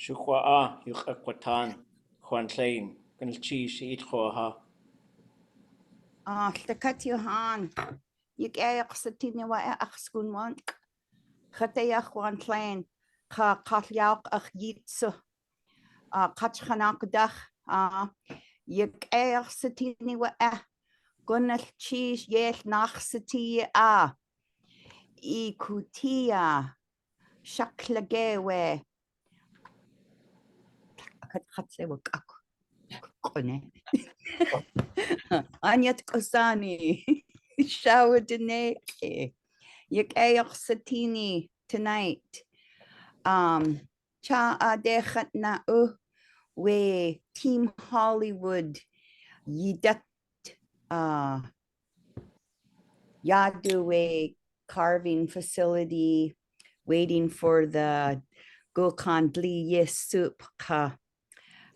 Shukwa yuch akaawatán Juan Klein Gunilchish eat khoha. Llakatiohan. Yik Satinewa Achskunwan. Kootéeyaa Juan Klein. Katliauk Achgitsu. Katchanakdach. Yik Satinewa Gunilchish Yel Nachsatia. Kootéeyaa. Ḥaankageetxʼ. Anyat Kosani, shower dene, Yik Satini tonight. Cha adechat na we Team Hollywood yidat yadu we carving facility, waiting for the gulkandli soup ka.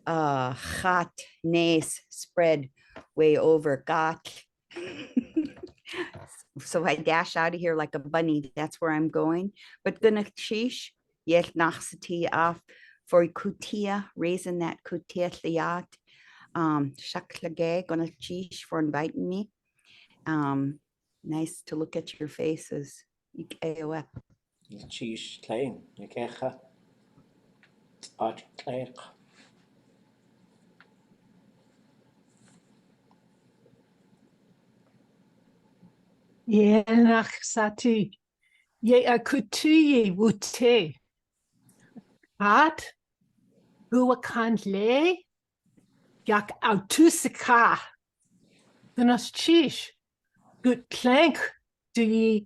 Gat nes spread way over gat. So I dash out of here like a bunny. That's where I'm going. But gonna chish yet nachsati off for Kootéeyaa, raising that Kootéeyaa. Ḥaankageetxʼ, gonna chish for inviting me. Nice to look at your faces. Chish Klein, Yikecha. Art Klein. Yeah, Sati. Yeah, Kootéeyaa wute. At Guakanle. Yak autusika. Gunas chish. Good clank. Do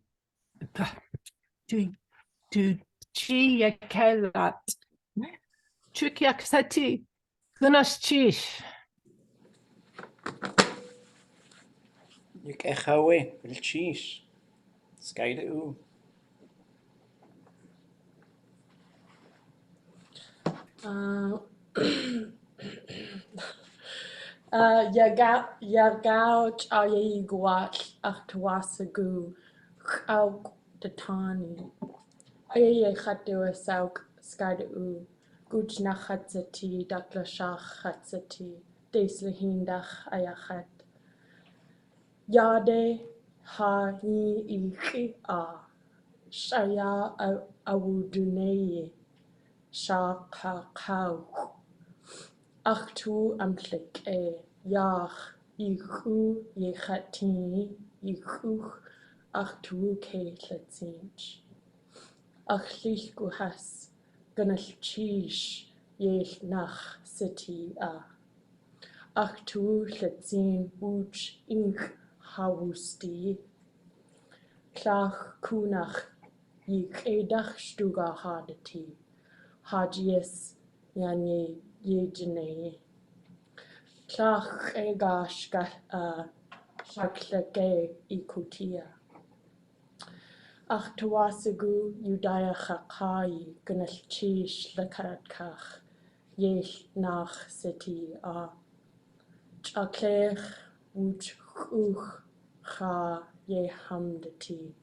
chi yakelat. Chuk Sati. Gunas chish. Yikecha we, Gunilchish. Skyde u. Yagauch ayiguach achtuasagu auk datani. Ayaye khatu sauk skade u. Guch nachatzati daklashach chatzati. Deslehindach ayachat. Yade ha yi iki a. Shaya awuduneye. Shaka kau. Achtu amtlik yach yichu yechatini yichuch achtu ke tletzinch. Achlich guhas ganalchish yech nach siti a. Achtu tletzin uch ink hawusti. Klach kunach yik edach stuga hadati. Hajies yanye yejene. Klach egash ḥaankageetxʼ Kootéeyaa. Achtuasagu yudaya chakai gunalchish lakatkach yel nach siti a. Chaklech uch cha ye hamdati.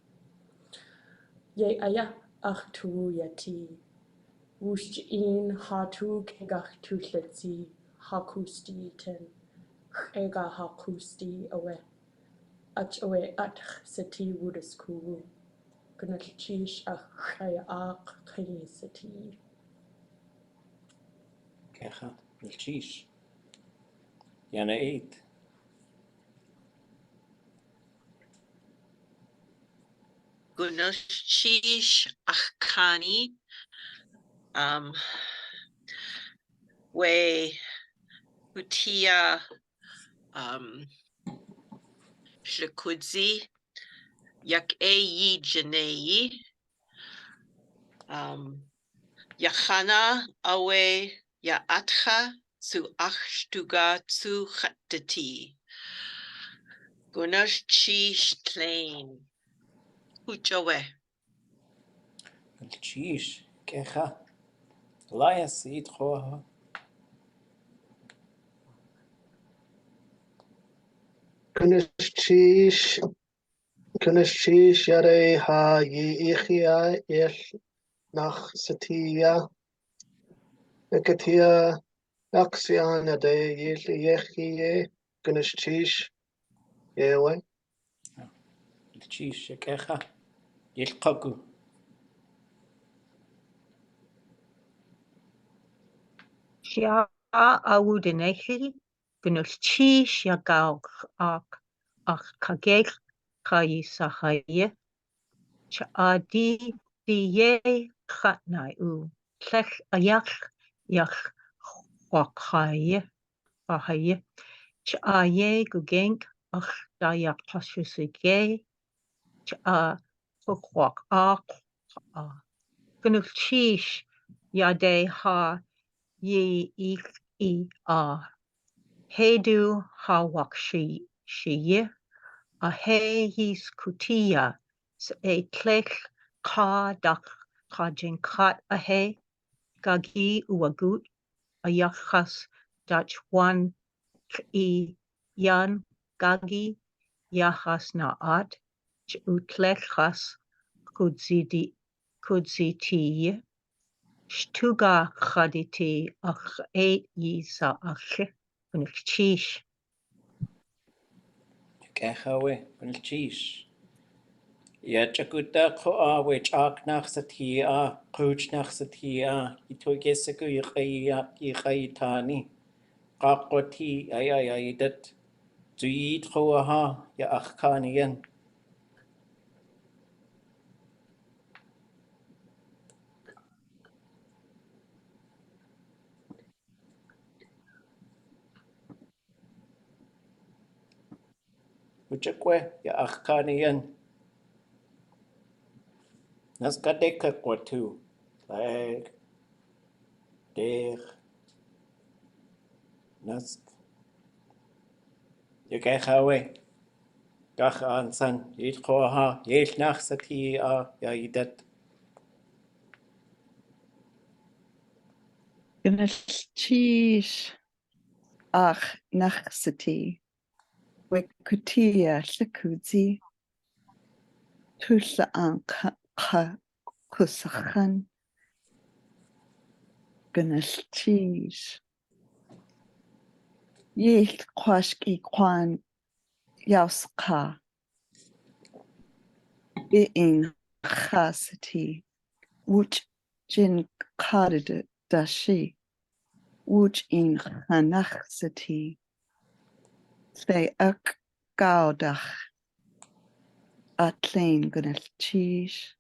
Ye aya achtu yati. Wush in hatu kegach tutletzi hakusti ten. Ega hakusti awe. Ach awe atch seti wudasku. Gunalchish achayaq kani seti. Kecha, Gunilchish. Yana 8. Gunilchish achkani. We Kootéeyaa Shlekudzi yak yi janei Yachana awe ya atcha zu achtuga zu chatati. Gunash chish klein. Huchawe. Gunilchish. Kecha. Elias eat khoha. Gunilchish yare ha yichia yel nach satia. Kootéeyaa Aksiana de Yechi Gunnish Yewe. Cheese, Kecha, Yilkagu. Shia awudenechil, gunus chi shiagaw akaawatán sahaye, chadi diye khatnai u, tlech ayach yach wakaye, bahaye, chaye gugenk ach dayak pashusigay, fukwak gunus chish yade ha ye Hedu hawak shiye, a he his Kootéeyaa, Sʻeek ka dak kajinkat a he, gagi uagut, a yachas dach one yan gagi, yachas naat, utlechas kudzitiye, shtuga khaditi ach yisa ach unchish. Kechawe, cheese. Yachakuta ko which ak nach satia, coach nach satia, ito gesiku yikaytani, kakoti ay dat, zuid koaha, ya akhkanian. Uchakwe, ya akhkanian. Naskadeka kwatu, like, der, nask. Yakahawe, Gach ansan, yit koaha, yet nach satia, ya idat. Gunnish ach nachsati. We Kootéeyaa Llakudzi. Tulla an kusachan. Gunnish. Yel kwashki kwan yauska. In chasati. Wuch jin kadid dashi. Wuch in chanachsati. They ak gaudach. Atlein gunnish.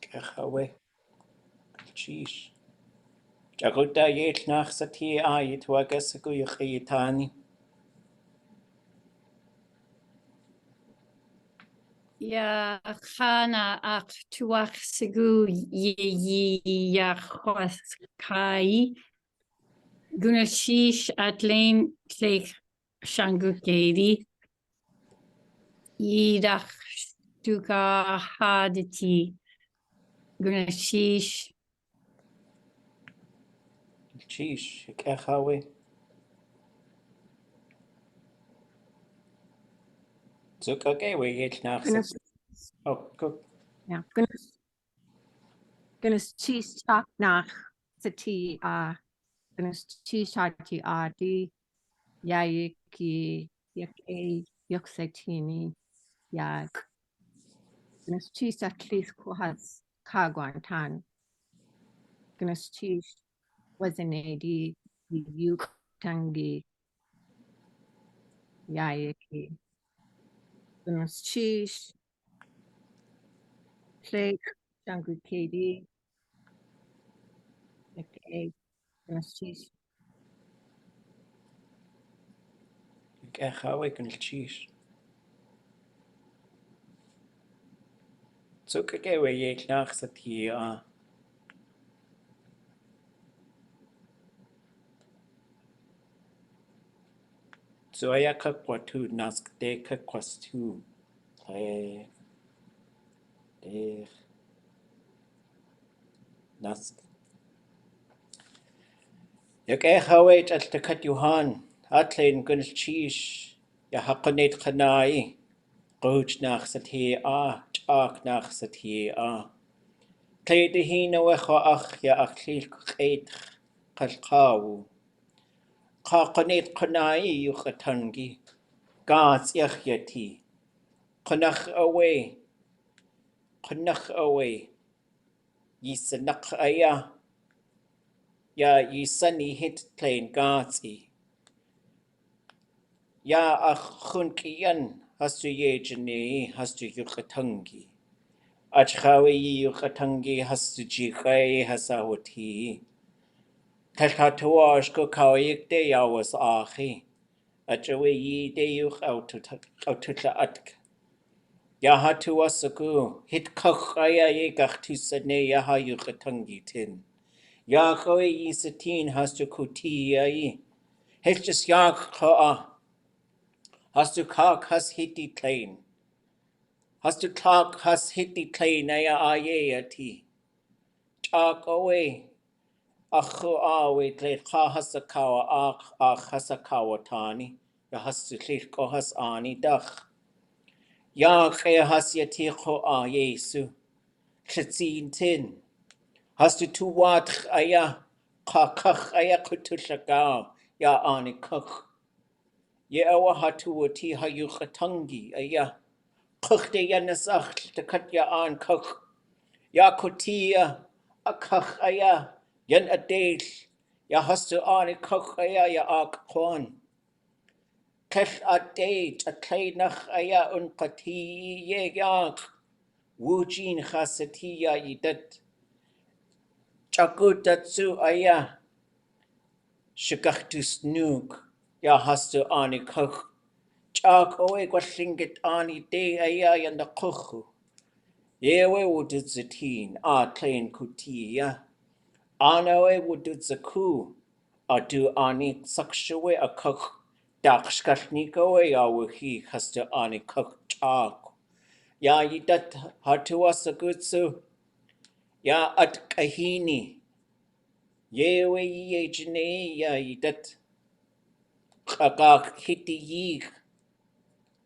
Kechawe, cheese. Jaguta yet nach satia, yit wagasaku yakaytani. Ya khana ak tuach sigu ya kai gunashish atlein tlek shangukedi yidach tuka haditi gunashish Cheese, Kechawe. Zukagewe yet nach Gunus, Oh, cook. yeah, gunus cheese chak nach sati gunus cheese chati di yayiki yoksatini ya gunus cheese at least kuhas kagwantan gunus cheese wazinedi ʼatángi yayiki gunus cheese plate shangukedi gunus cheese Kechawe kun cheese. Zukagewe yet nach satia. So I kwatu nask deka kwastu. Play. Der. Nask. Kechawe at the kat Johan. Atlein kun cheese. Ya hakonet kanai. Coach nach satia, chak nach satia. Cleide hina wecho ach ya ach lil ʻaitch qalqawu. Qaqanet qanai yu ʻatángi. Gats iach yati. Qanach away. Qanach away. Yisanaq aya. Ya yisani hit plain gatsi. Ya ach khunkiyan hastu yejani hastu yu ʻatángi. Achkawe yu ʻatángi hastu jikai hasawati. Kalkatawash ko kawayik de yawas ahi. Achawe yi de yuch aututla atk. Yahatu wasaku. Hit kachaya ye gachtusane yaha yuch ʻatángi tin. Yahwe yi satin hastu Kootéeyaa yi. Hechus yach ka'a. Hastu kak has hiti klein. Hastu kak has hiti klein aya aye ati. Chak away. Achu awe tle cha hasakawa ach hasakawatán. Ya hastu tle ko has ani dach. Ya kaya has yati ko a Yesu. Chitzin tin. Hastu tuwat aya. Kach aya kutushagaw. Ya ani kach. Ye awa hatu wati hayuch ʻatángi aya. Kach de yanasach te kat ya an kach. Ya Kootéeyaa a kach aya. Yan adel. Ya hastu ani kach aya ya akwan. Kech adej a kleinach aya unqati ye yak. Wujin chasatiya yidat. Chakutatsu aya. Shigachtus nuk. Ya hastu ani kach. Chak oe gwallingit ani de aya yan da kuchu. Yewe wudud zatin a klein Kootéeyaa. Anawe wudud zaku. Adu ani sakshawe a kach. Dakshkashnikowe ya wuhi hastu ani kach chak. Ya yidat hatuwa sagutsu. Ya at kahini. Yewe ye jine ya yidat. Kagak hiti yig.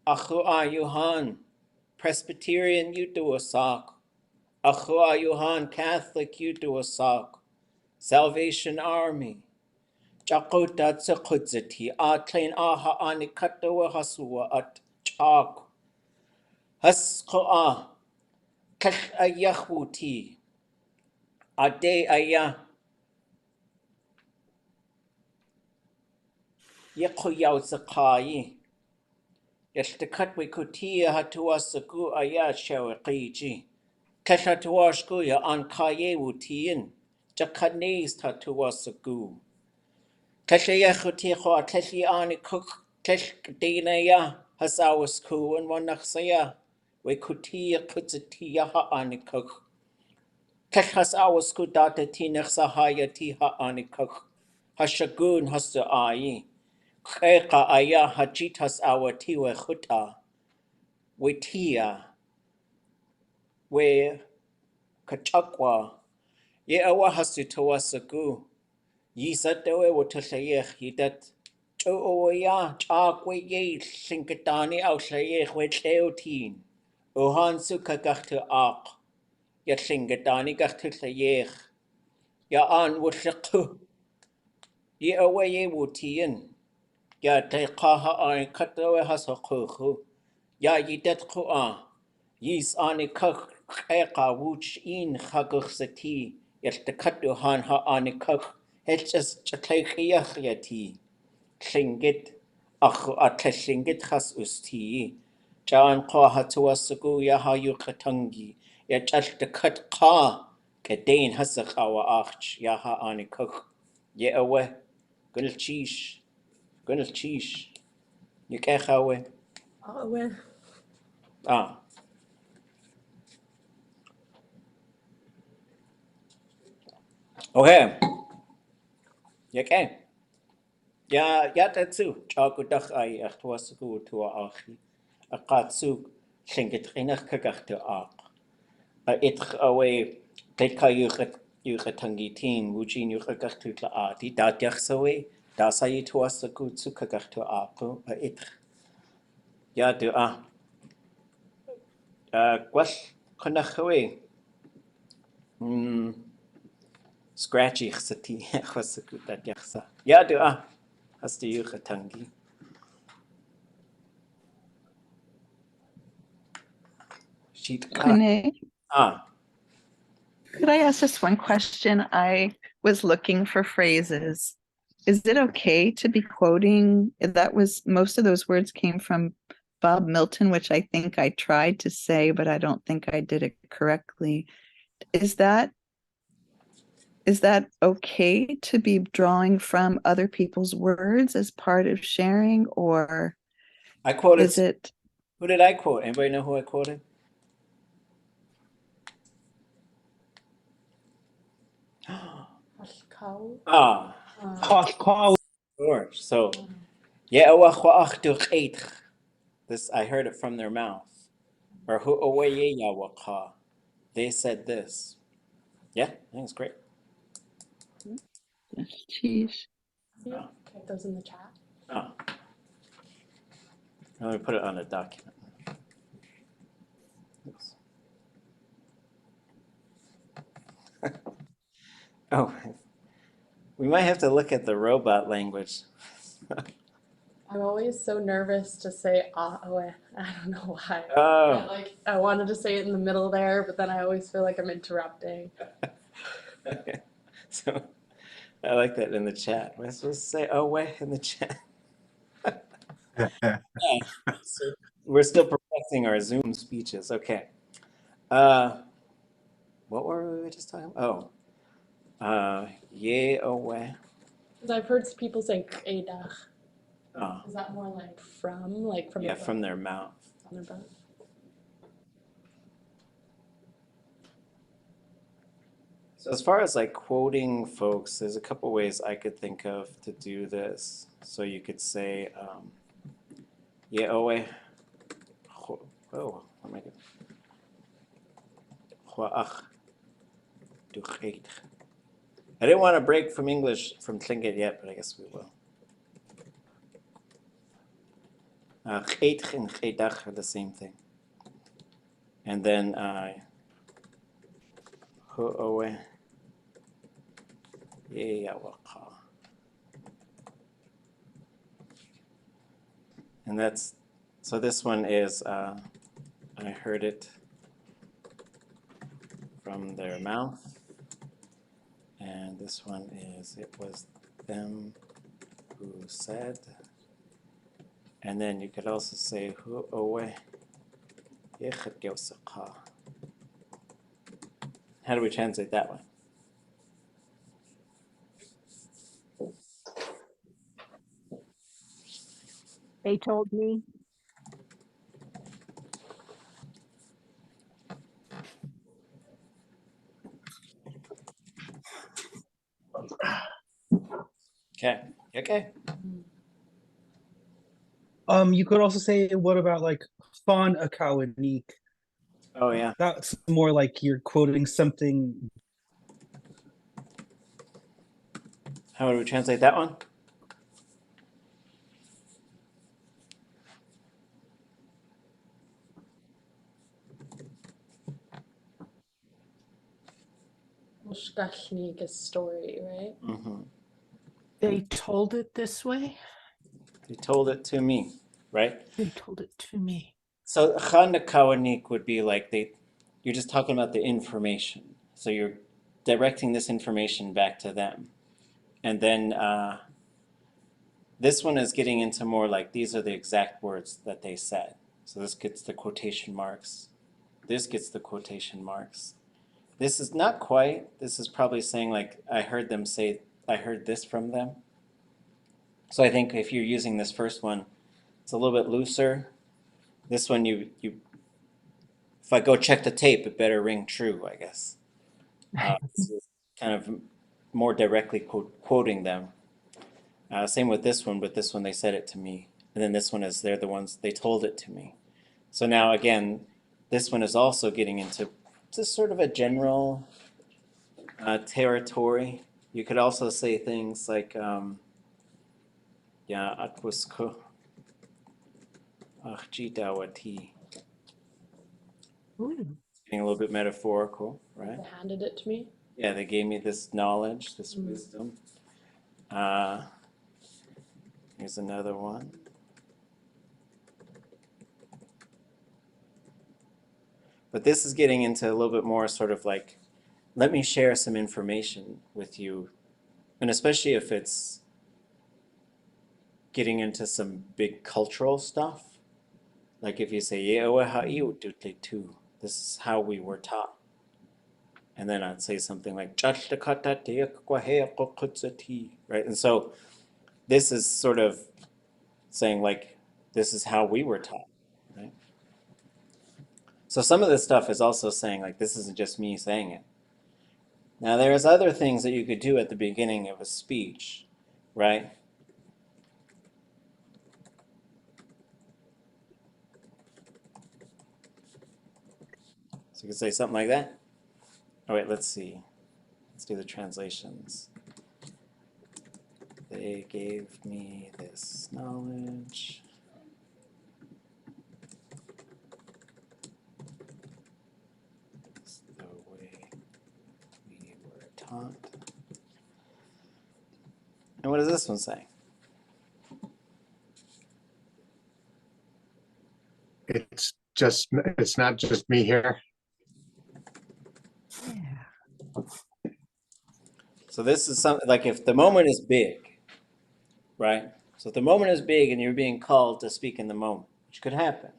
Achu ayuhan. Presbyterian you do a sock. Achu ayuhan Catholic you do a sock. Salvation Army. Jakotat sa kudzati atlain aha anikatawa hasua at chak. Haskoa. Kach ayahuti. Ade aya. Yakuyaw zakai. Yashtakatwe Kootéeyaa hatuwa sagu aya shawaqiji. Kashatuashku ya ankaye wutiyin. Jakanes hatuwa sagu. Kashayakhutiho atleshi ani kuk kesh dina ya hasawasku and wanaksaya. We Kootéeyaa kutzatiya ha ani kuk. Kesh hasawasku data tinach sahaya tiha ani kuk. Hashagun hasu ayi. Keka aya hajitas awatiwe khuta. We tia. We kachakwa. Ye awa hasu tawasagu. Yisatewe watashayech yidat. Cho'oya chakwe ye shinkatani au shayech we tleotin. Ohan suka gachtu ak. Ya shinkatani gachtu shayech. Ya an wushaku. Ye awa ye wutiyin. Ya teqaha an katawe hasakuhu. Ya yidat ku'a. Yis ani kach keka wuch in chaguchsati. Yashtakatu han ha ani kach. Hechas chakleichiach yati. Klingit. Achu atleshingit has usti. Jan kwa hatuasagu ya ha yukatangi. Ya chashtakat ka. Kedain hasakawa ach. Ya ha ani kach. Ye awe. Gunilchish. Gunilchish. Yukechawe. Awe. Ah. Okay. Okay. Ya tatsu. Chagudach ay achtuasagu tua achi. Akatsu shingetrinach kagachtu ak. Itch away. Teka yuchatangitin. Wujin yuchagachtu tla ati. Datyach sawe. Dasayi tuasagu tsu kagachtu aku. Itch. Ya du Gwash kanach away. Scratchy ʻsati ʻchwasakutat yaksa. Ya dua. Hasta yu ʻatángi. Renee, Ah. could I ask just one question? I was looking for phrases. Is it okay to be quoting? That was most of those words came from Bob Milton, which I think I tried to say, but I don't think I did it correctly. Is that okay to be drawing from other people's words as part of sharing, or I quoted. is it? Who did I quote? Anybody know who I quoted? Ah. Sure. So, this I heard it from their mouth. Or they said this. Yeah, I think it's great. Geez. Yeah, put those in the chat. Oh. Let me put it on a document. Oops. Oh, we might have to look at the robot language. I'm always so nervous to say I don't know why. Oh. I wanted to say it in the middle there, but then I always feel like I'm interrupting. Okay. So I like that in the chat. Am I supposed to say in the chat? Yeah. So we're still perfecting our Zoom speeches. Okay. What were we just talking about? Oh. Because I've heard people say ʻedach. Oh. Is that more like from? Yeah, from their mouth. On their mouth. So as far as like quoting folks, there's a couple ways I could think of to do this. So you could say, oh, what am I doing? I didn't want to break from English from tlingit yet, but I guess we will. ʻatángi and ʻatángi are the same thing. And then and that's, so this one is, I heard it from their mouth. And this one is, it was them who said. And then you could also say, how do we translate that one? They told me. Okay. Okay. You could also say, what about like ḵaankageetxʼ? Oh yeah. That's more like you're quoting something. How would we translate that one? Mushkashnik is story, right? Mm-hmm. They told it this way. They told it to me, right? They told it to me. So ḵaankageetxʼ would be like you're just talking about the information. So you're directing this information back to them. And then this one is getting into more like these are the exact words that they said. So this gets the quotation marks. This gets the quotation marks. This is not quite. This is probably saying like I heard them say, I heard this from them. So I think if you're using this first one, it's a little bit looser. This one, you if I go check the tape, it better ring true, I guess. It's kind of more directly quoting them. Same with this one, but this one they said it to me. And then this one is they're the ones, they told it to me. So now again, this one is also getting into just sort of a general territory. You could also say things like, atwasko achjidawati. Getting a little bit metaphorical, right? They handed it to me. Yeah, they gave me this knowledge, this Mhm. wisdom. Here's another one. But this is getting into a little bit more sort of like, let me share some information with you. And especially if it's getting into some big cultural stuff. Like if you say, this is how we were taught. And then I'd say something like, right? And so this is sort of saying like, this is how we were taught, right? So some of this stuff is also saying like, this isn't just me saying it. Now there's other things that you could do at the beginning of a speech, right? So you could say something like that. Oh wait, let's see. Let's do the translations. They gave me this knowledge. It's the way we were taught. And what does this one say? It's not just me here. So this is something like if the moment is big, right? So if the moment is big and you're being called to speak in the moment, which could happen.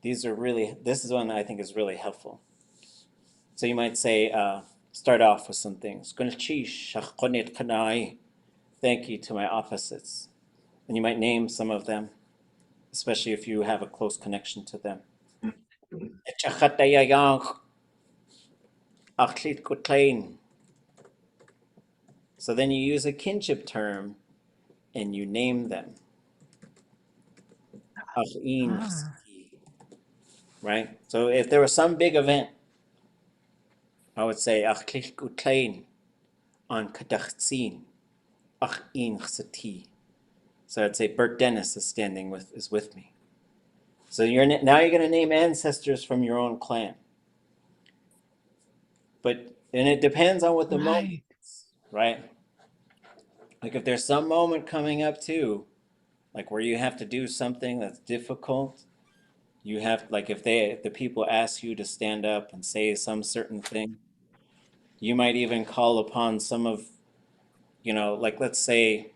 This is one I think is really helpful. So you might say, start off with some things. Thank you to my opposites. And you might name some of them, especially if you have a close connection to them. So then you use a kinship term and you name them. Right? So if there was some big event, I would say on kadachtsin. So I'd say Bert Dennis is with me. So now you're going to name ancestors from your own clan. And it depends on what the moment is, right? Like if there's some moment coming up too, like where you have to do something that's difficult, you have, like if the people ask you to stand up and say some certain thing, you might even call upon some of, like let's say,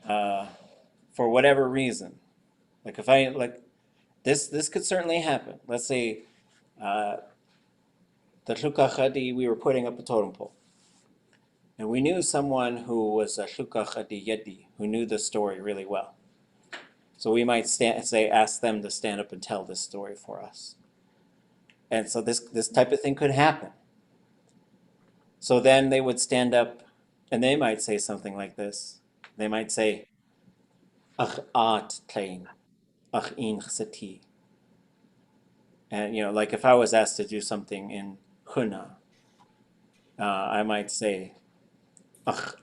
for whatever reason, like if I, like this could certainly happen. Let's say the ʻtlukaʻiʻadi, we were putting up a totem pole. And we knew someone who was a ʻtlukaʻiʻadi, who knew the story really well. So we might ask them to stand up and tell this story for us. And so this type of thing could happen. So then they would stand up and they might say something like this. They might say, Ach at klein, ach in ksati. And like if I was asked to do something in Huna, I might say, Ach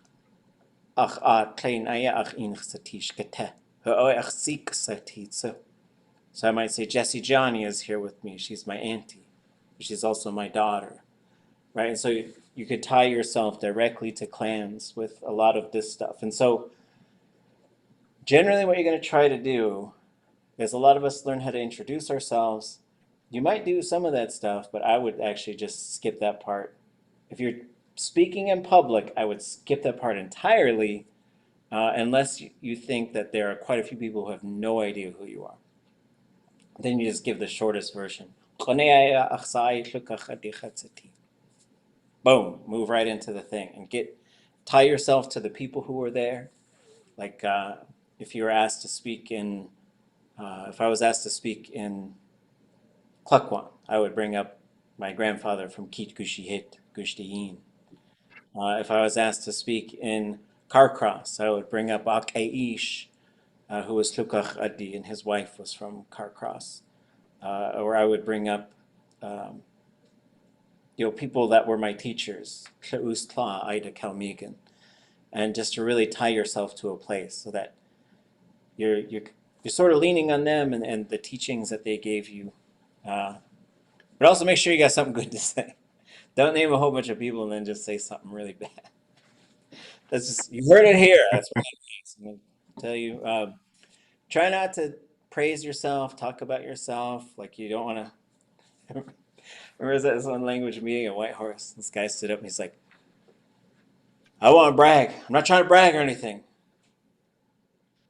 at klein aya ach in ksati shkete. So I might say, Jessie Johnny is here with me. She's my auntie. She's also my daughter, right? And so you could tie yourself directly to clans with a lot of this stuff. And so generally what you're going to try to do is a lot of us learn how to introduce ourselves. You might do some of that stuff, but I would actually just skip that part. If you're speaking in public, I would skip that part entirely, unless you think that there are quite a few people who have no idea who you are. Then you just give the shortest version. Boom, move right into the thing and tie yourself to the people who are there. Like if you were asked to speak in, if I was asked to speak in Klakwan, I would bring up my grandfather from Kit Gushihit, Gushtiyin. If I was asked to speak in Carcross, I would bring up Akaish, who was ʻtlukaʻiʻadi, and his wife was from Carcross. Or I would bring up people that were my teachers, Tla Ida Kalmegan, and just to really tie yourself to a place so that you're sort of leaning on them and the teachings that they gave you But also make sure you got something good to say. Don't name a whole bunch of people and then just say something really bad. That's just, you heard it here. That's what it is. I'm gonna tell you. Try not to praise yourself, talk about yourself. Like you don't want to. Remember this one language meeting at Whitehorse? This guy stood up and he's like, I want to brag. I'm not trying to brag or anything.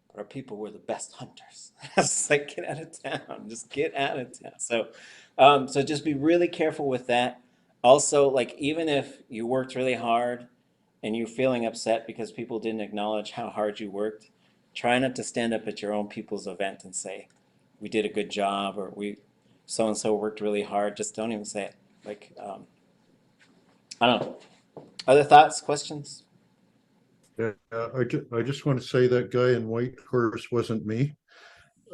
But our people were the best hunters. I was like, get out of town. Just get out of town. So just be really careful with that. Also, like even if you worked really hard and you're feeling upset because people didn't acknowledge how hard you worked, try not to stand up at your own people's event and say, we did a good job or we so and so worked really hard. Just don't even say it. Like I don't know. Other thoughts, questions? Yeah, I just want to say that guy in Whitehorse wasn't me.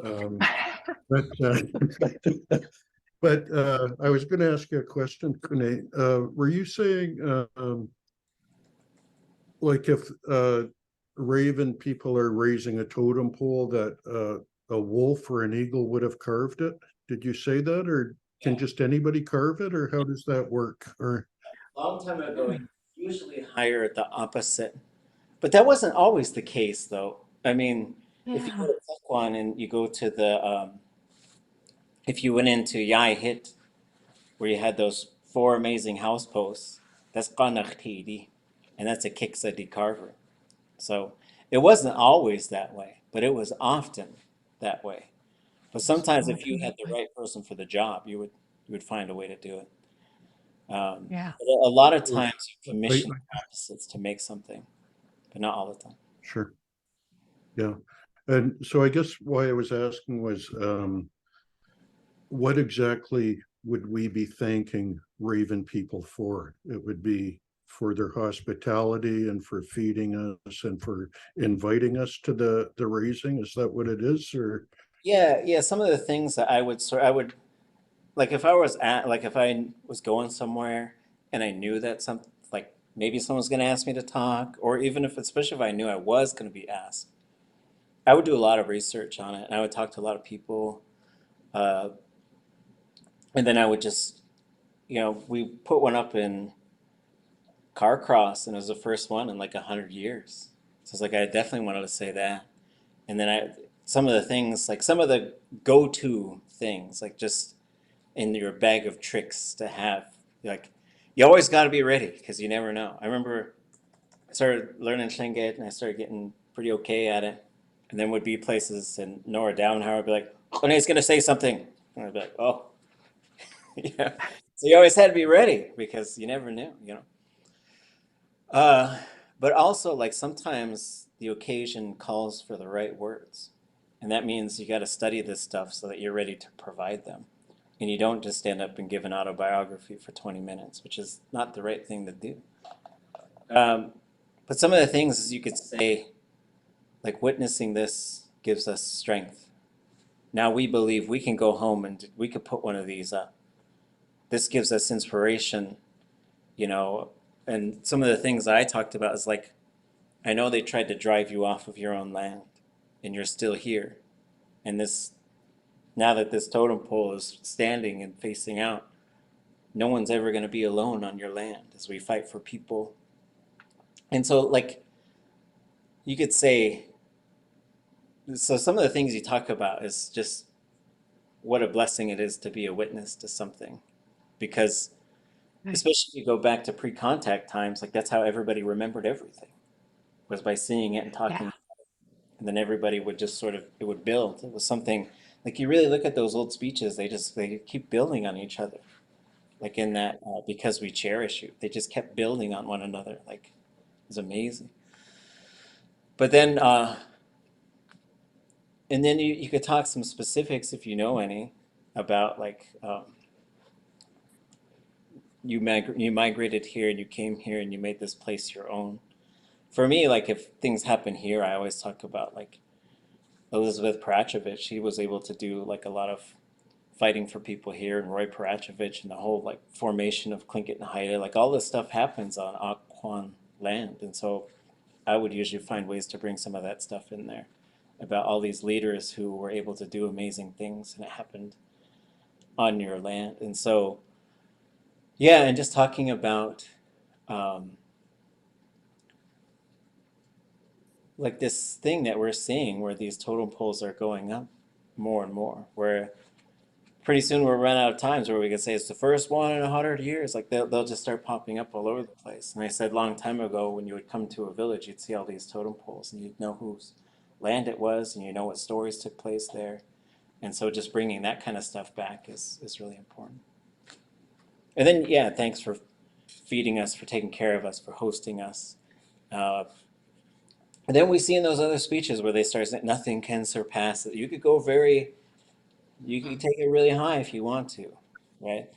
But but I was going to ask you a question, Kune. Were you saying like if Raven people are raising a totem pole that a wolf or an eagle would have carved it? Did you say that, or can just anybody carve it, or how does that work? Or Long time ago, you usually hire the opposite. But that wasn't always the case, though. I mean, if you go to Tekwan and you go to the, if you went into Yai Hit, where you had those four amazing house posts, that's ḳaankageetxʼ, and that's a Kiksadi carver. So it wasn't always that way, but it was often that way. But sometimes if you had the right person for the job, you would find a way to do it. Yeah. A lot of times you I, commission opposites to make something, but not all the time. sure. Yeah. And so I guess why I was asking was what exactly would we be thanking Raven people for? It would be for their hospitality and for feeding us and for inviting us to the raising. Is that what it is? Or Yeah. Some of the things that I would like if I was like if I was going somewhere and I knew that like maybe someone's going to ask me to talk, or even if especially if I knew I was going to be asked, I would do a lot of research on it and I would talk to a lot of people, and then I would just we put one up in Carcross and it was the first one in like 100 years. So it's like I definitely wanted to say that. And then some of the things, like some of the go-to things, like just in your bag of tricks to have, like you always got to be ready because you never know. I remember I started learning Tlingit and I started getting pretty okay at it. And then would be places and Nora Downhauer would be like, Renee's gonna say something. And I'd be like, oh, yeah. So you always had to be ready because you never knew. But also, like sometimes the occasion calls for the right words. And that means you got to study this stuff so that you're ready to provide them. And you don't just stand up and give an autobiography for 20 minutes, which is not the right thing to do. But some of the things is you could say, like witnessing this gives us strength. Now we believe we can go home and we could put one of these up. This gives us inspiration, and some of the things I talked about is like, I know they tried to drive you off of your own land and you're still here. And now that this totem pole is standing and facing out, no one's ever going to be alone on your land as we fight for people. And so like you could say, so some of the things you talk about is just what a blessing it is to be a witness to something. Because especially if you go back to pre-contact times, like that's how everybody remembered everything, was by seeing it and talking. And then everybody would just it would build. It was something, like you really look at those old speeches, they keep building on each other. Like in that, because we cherish you, they just kept building on one another. Like, it was amazing. But then, and then you could talk some specifics if you know any about like, you migrated here and you came here and you made this place your own. For me, like if things happen here, I always talk about like Elizabeth Parachovich. She was able to do like a lot of fighting for people here, and Roy Parachovich and the whole like formation of Tlingit and Haida. Like all this stuff happens on Aquan land, and so I would usually find ways to bring some of that stuff in there about all these leaders who were able to do amazing things, and it happened on your land. And so, yeah, and just talking about like this thing that we're seeing where these totem poles are going up more and more, where pretty soon we'll run out of times where we can say it's the first one in 100 years. Like they'll just start popping up all over the place. And I said a long time ago, when you would come to a village, you'd see all these totem poles and you'd know whose land it was and you know what stories took place there. And so just bringing that kind of stuff back is really important. And then, yeah, thanks for feeding us, for taking care of us, for hosting us. And then we see in those other speeches where they start saying nothing can surpass it. You could go you could take it really high if you want to, right?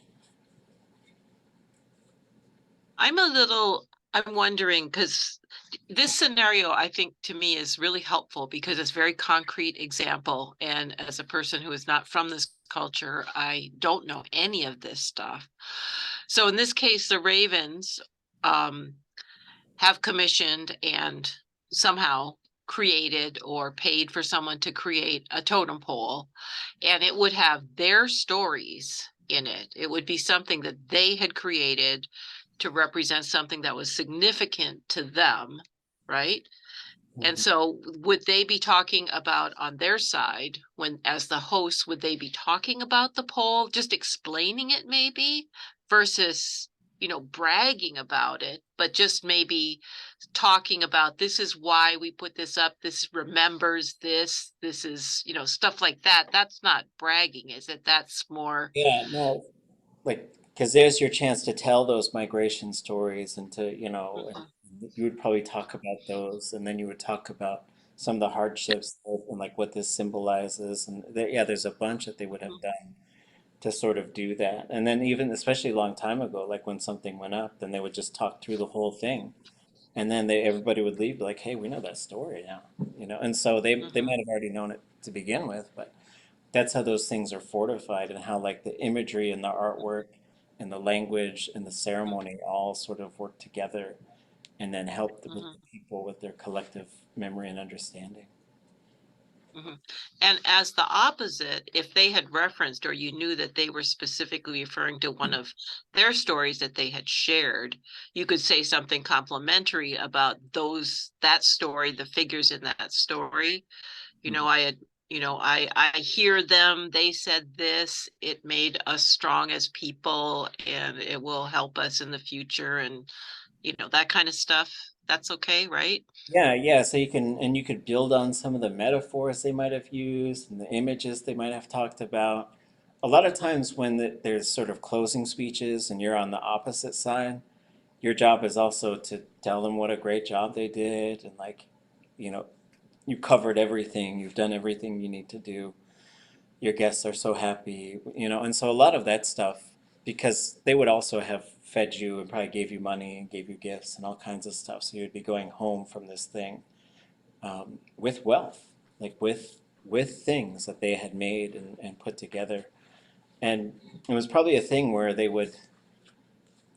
I'm wondering, because this scenario, I think to me is really helpful because it's a very concrete example. And as a person who is not from this culture, I don't know any of this stuff. So in this case, the Ravens have commissioned and somehow created or paid for someone to create a totem pole, and it would have their stories in it. It would be something that they had created to represent something that was significant to them, right? And so would they be talking about on their side, when as the hosts, would they be talking about the poll, just explaining it maybe, versus, you know, bragging about it, but just maybe talking about this is why we put this up, this remembers this is, you know, stuff like that. That's not bragging, is it? That's more. Yeah, no, like, because there's your chance to tell those migration stories and to, you know, and you would probably talk about those, and then you would talk about some of the hardships and like what this symbolizes. And there, yeah, there's a bunch that they would have done to sort of do that. And then even, especially a long time ago, like when something went up, then they would just talk through the whole thing. And then everybody would leave like, hey, we know that story now, you know? And so they might have already known it to begin with, but that's how those things are fortified and how like the imagery and the artwork and the language and the ceremony all sort of work together and then help with the people with their collective memory and understanding. And as the opposite, if they had referenced or you knew that they were specifically referring to one of their stories that they had shared, you could say something complimentary about that story, the figures in that story. You know, I hear them, they said this, it made us strong as people and it will help us in the future, and you know, that kind of stuff. That's okay, right? Yeah. So you could build on some of the metaphors they might have used and the images they might have talked about. A lot of times when there's sort of closing speeches and you're on the opposite side, your job is also to tell them what a great job they did and like, you know, you covered everything, you've done everything you need to do. Your guests are so happy, you know, and so a lot of that stuff, because they would also have fed you and probably gave you money and gave you gifts and all kinds of stuff. So you'd be going home from this thing with wealth, like with things that they had made and put together. And it was probably a thing where they would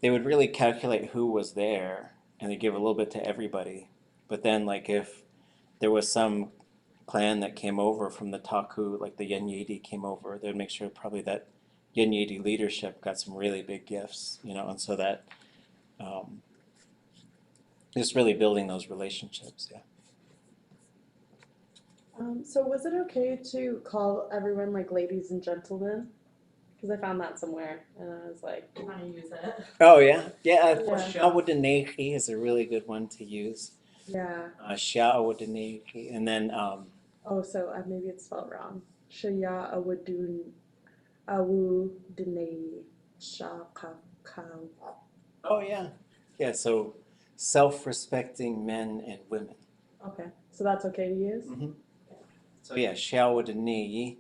really calculate who was there and they give a little bit to everybody. But then like if there was some clan that came over from the Taku, like the Yenyidi came over, they'd make sure probably that Yenyidi leadership got some really big gifts, you know, and so that just really building those relationships, yeah. So was it okay to call everyone like ladies and gentlemen? Because I found that somewhere and I was like, I want to use it. Oh yeah, Shawadineki is a really good one to use. Yeah. Shawadineki, and then Oh, so maybe it's spelled wrong. Shaya awu dine shakakau. oh yeah. So self-respecting men and women. Okay, so that's okay to use. So yeah, Shawadineki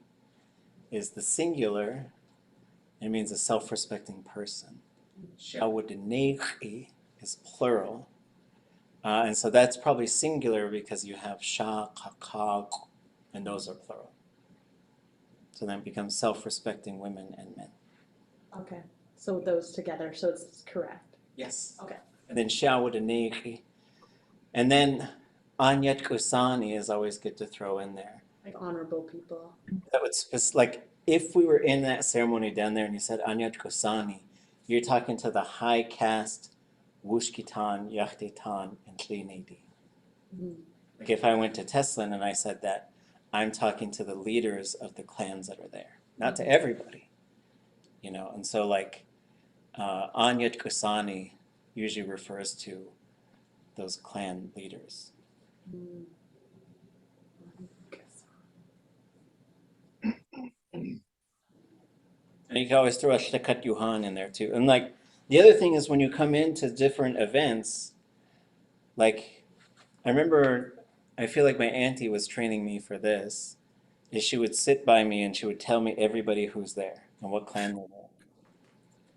is the singular. It means a self-respecting person. Shawadineki is plural. And so that's probably singular because you have sha, kakag, and those are plural. So then it becomes self-respecting women and men. Okay, so those together, so it's correct. Yes. Okay. And then shawadineki. And then anyat kusani is always good to throw in there. Like honorable people. That would, it's like if we were in that ceremony down there and you said Anyat Kosani, you're talking to the high caste Wushkitan, Yachtitan, and Tlinedi. Like if I went to Teslin and I said that, I'm talking to the leaders of the clans that are there, not to everybody, you know. And so like Anyat Kosani usually refers to those clan leaders. And you can always throw a Shlikat Yuhan in there too. And like the other thing is when you come into different events, like I remember, I feel like my auntie was training me for this, is she would sit by me and she would tell me everybody who's there and what clan they're there.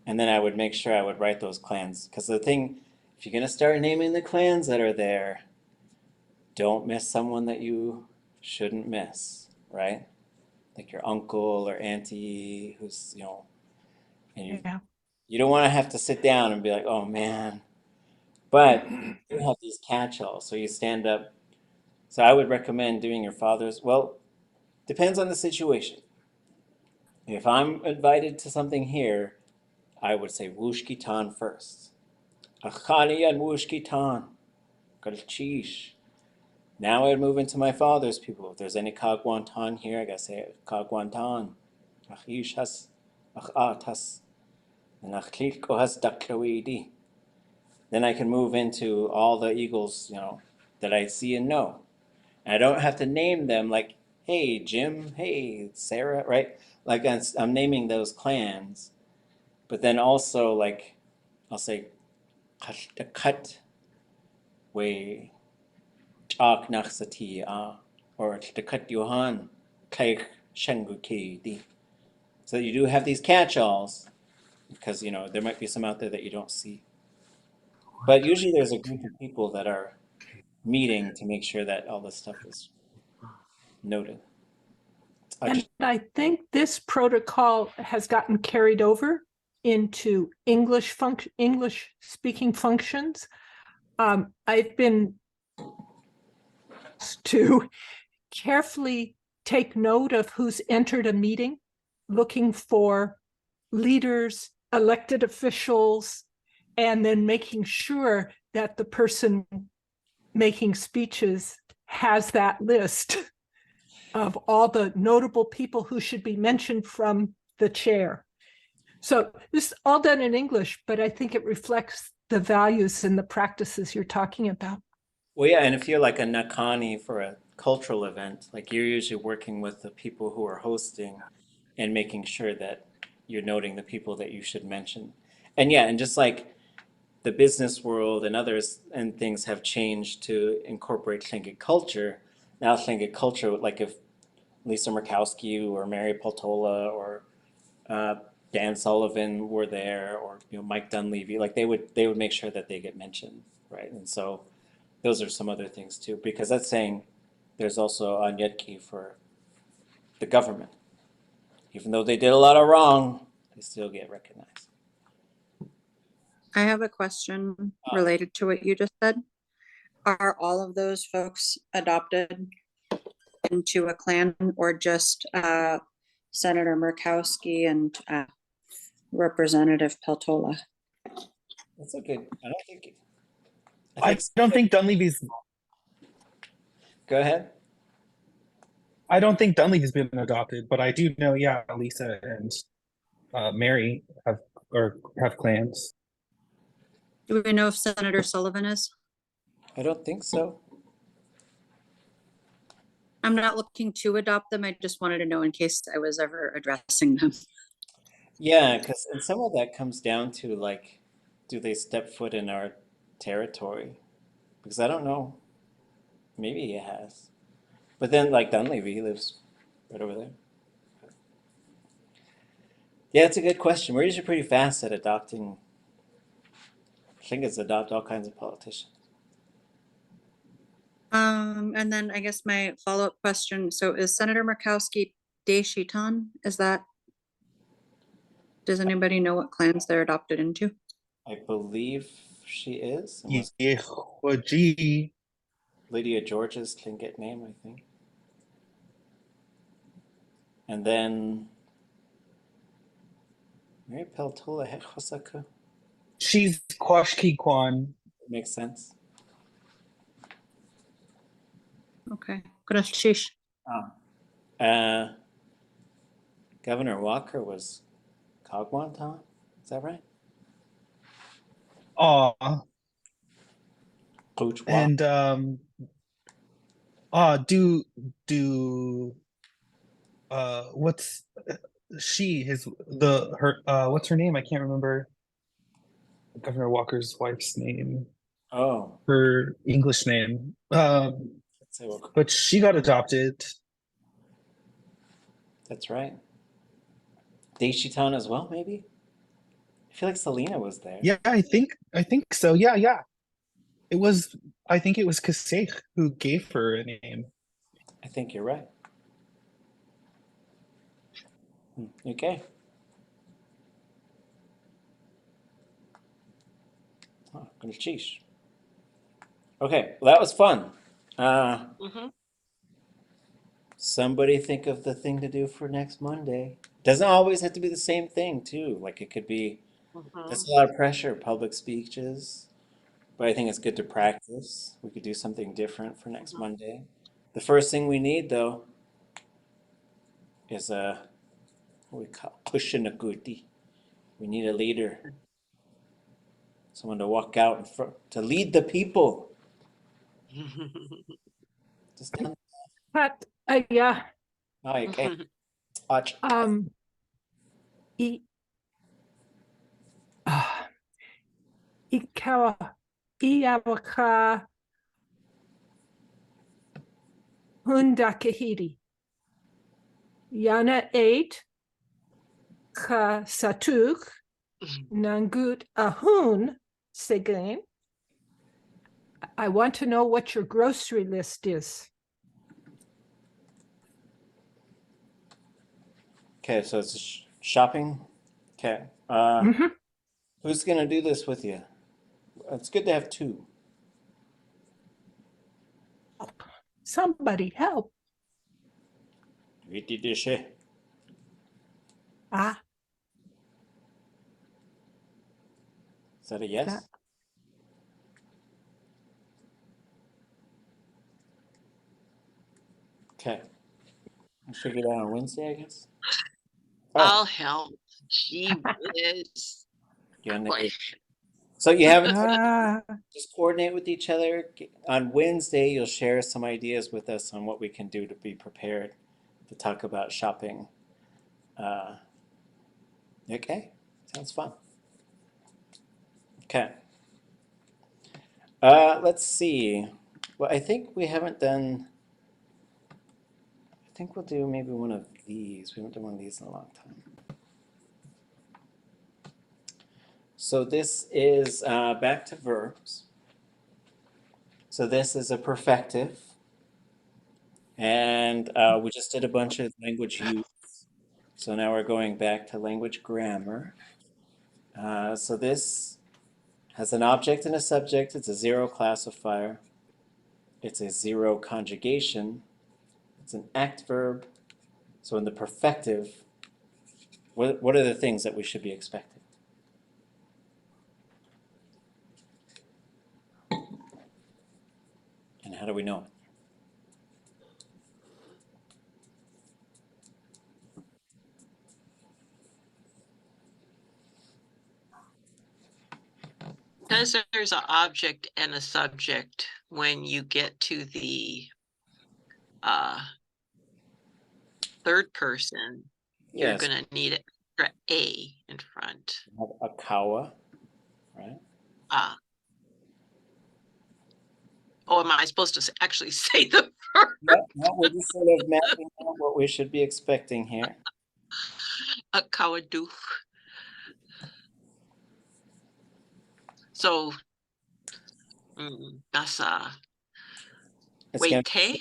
And then I would make sure I would write those clans. Because the thing, if you're going to start naming the clans that are there, don't miss someone that you shouldn't miss, right? Like your uncle or auntie who's, you know, and you don't want to have to sit down and be like, oh man. But you have these catch-alls, so you stand up. So I would recommend doing your father's, well, depends on the situation. If I'm invited to something here, I would say Wushkitan first. Achani and Wushkitan. Galchish. Now I move into my father's people. If there's any Kagwantan here, I gotta say Kagwantan. Achish has Achat has. And Achliko has Daklawidi. Then I can move into all the eagles, you know, that I see and know. And I don't have to name them like, hey, Jim, hey, Sarah, right? Like I'm naming those clans. But then also, like, I'll say, cut way chak naksati or cut Johan kaik shanguki. So you do have these catch-alls because, you know, there might be some out there that you don't see. But usually there's a group of people that are meeting to make sure that all this stuff is noted. And I think this protocol has gotten carried over into English speaking functions. I've been to carefully take note of who's entered a meeting, looking for leaders, elected officials, and then making sure that the person making speeches has that list of all the notable people who should be mentioned from the chair. So this is all done in English, but I think it reflects the values and the practices you're talking about. Well, yeah, and if you're like a Nakani for a cultural event, like you're usually working with the people who are hosting and making sure that you're noting the people that you should mention. And yeah, and just like the business world and others and things have changed to incorporate Tlingit culture, now Tlingit culture, like if Lisa Murkowski or Mary Peltola or Dan Sullivan were there, or you know Mike Dunleavy, like they would make sure that they get mentioned, right? And so those are some other things too, because that's saying there's also Anyetki for the government. Even though they did a lot of wrong, they still get recognized. I have a question related to what you just said. Are all of those folks adopted into a clan, or just Senator Murkowski and Representative Peltola? That's a good. I don't think Dunleavy's. Go ahead. I don't think Dunleavy's been adopted, but I do know, yeah, Lisa and Mary have clans. Do we know if Senator Sullivan is? I don't think so. I'm not looking to adopt them. I just wanted to know in case I was ever addressing them. Yeah, because and some of that comes down to like, do they step foot in our territory? Because I don't know. Maybe he has. But then like Dunleavy, he lives right over there. Yeah, it's a good question. We're usually pretty fast at adopting. I think it's adopt all kinds of politicians. And then I guess my follow-up question, so is Senator Murkowski Dísi? Does anybody know what clans they're adopted into? I believe she is. Lydia George's Tlingit name, I think. And then Mary Peltola Hechosaku. She's Kwashki Kwan. Makes sense. Okay. Gracias. Governor Walker was Kagwantan. Is that right? Aw. Coach Walker. And what's what's her name? I can't remember Governor Walker's wife's name. Oh, Her English name. let's say what. But she got adopted. That's right. Daishitan as well, maybe? I feel like Selena was there. Yeah, I think so. Yeah. I think it was Kootéeyaa who gave her a name. I think you're right. Okay. Oh, gonna cheesh. Okay, well, that was fun. Somebody think of the thing to do for next Monday. Doesn't always have to be the same thing, too. Like, it could be, that's a lot of pressure, public speeches. But I think it's good to practice. We could do something different for next Monday. The first thing we need, though, is what we call kushinagudi. We need a leader. Someone to walk out in front, to lead the people. Just tell But yeah, oh, okay. Watch. Iawaka Hundakahiri. Yana 8 Ka Satuk Nangut Ahun Segain. I want to know what your grocery list is. Okay, so it's shopping. Okay. Who's gonna do this with you? It's good to have two. Somebody help. Dísi. Is that a yes? Okay. I'll figure it out on Wednesday, I guess. I'll help. Gee whiz. Boy. So you haven't just coordinate with each other. On Wednesday, you'll share some ideas with us on what we can do to be prepared to talk about shopping. Okay, sounds fun. Okay. Let's see. Well, I think we haven't done. I think we'll do maybe one of these. We haven't done one of these in a long time. So this is back to verbs. So this is a perfective. And we just did a bunch of language use. So now we're going back to language grammar. So this has an object and a subject. It's a zero classifier. It's a zero conjugation. It's an act verb. So in the perfective, what are the things that we should be expecting? And how do we know it? Because there's an object and a subject, when you get to the third person, you're going to need an extra A in front. Akawa, right? Oh, am I supposed to actually say the verb? No, we're just sort of mapping out what we should be expecting here. Akawadu. So that's wait, K?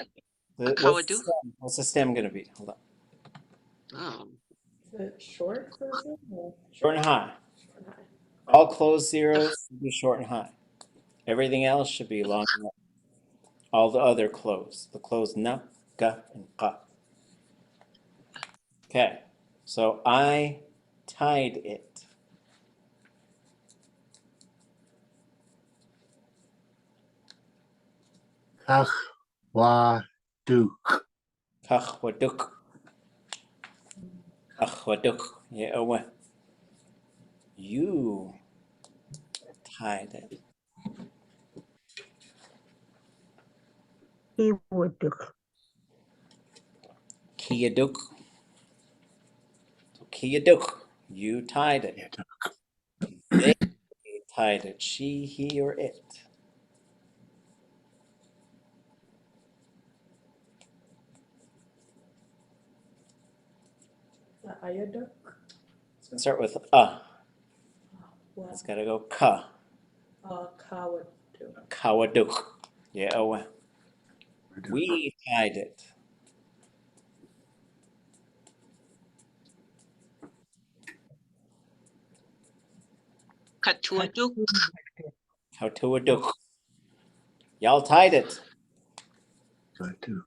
What's the stem going to be? Hold on. Is it short person? Short and high. All closed zeros should be short and high. Everything else should be long and long. All the other closed. The closed na, ga, and ka. Okay. So I tied it. Akaawatán. Ḳaawatán. Ḳaawatán. Yeah, you tied it. Iwuduk. Kiyaduk. So kiyaduk, you tied it. They tied it. She, he, or it. Ayaduk. It's gonna start with What? It's gotta go ka. Akaawatán. Kawaduk. Yeah, we tied it. Katuaduk. Kautuaduk. Y'all tied it. Akaawatán.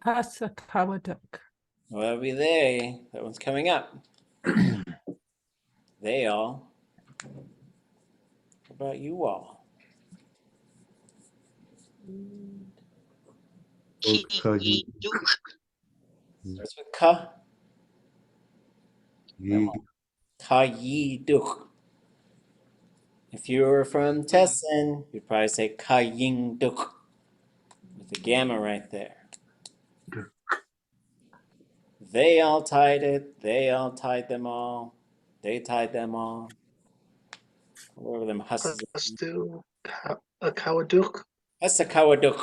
Oh, Akaawatán. Well, that'll be they. That one's coming up. They all. What about you all? Kiyiduk. Starts with ka. Ye. Kayiduk. If you were from Tessin, you'd probably say Kayingduk with the gamma right there. They all tied it. They all tied them all. They tied them all. Whatever them husses. Still Akaawatán. Hasakawaduk.